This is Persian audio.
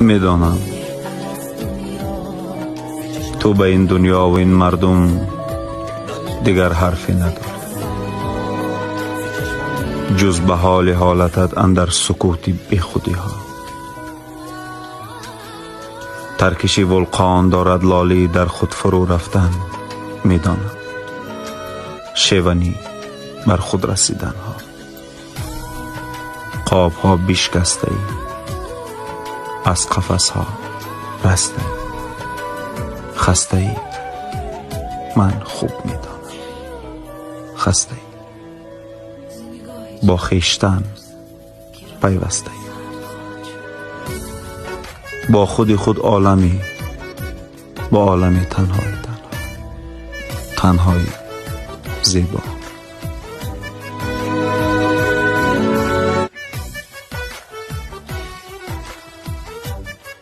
میدانم تو به این دنیا و این مردم دیگر حرفی نداری جز به حال حالتت اندر سکوت بی خودی ها. ترکشی ولقان دارد لالی در خود فرو رفتن، میدانم شیونی بر خود رسیدن ها. قاب ها بیشکسته ای، از قفس ها رسته خسته ای، من خوب میدانم خسته ای، با خیشتن پیوسته ای، با خود عالمی، با عالمی تنهای زیبا.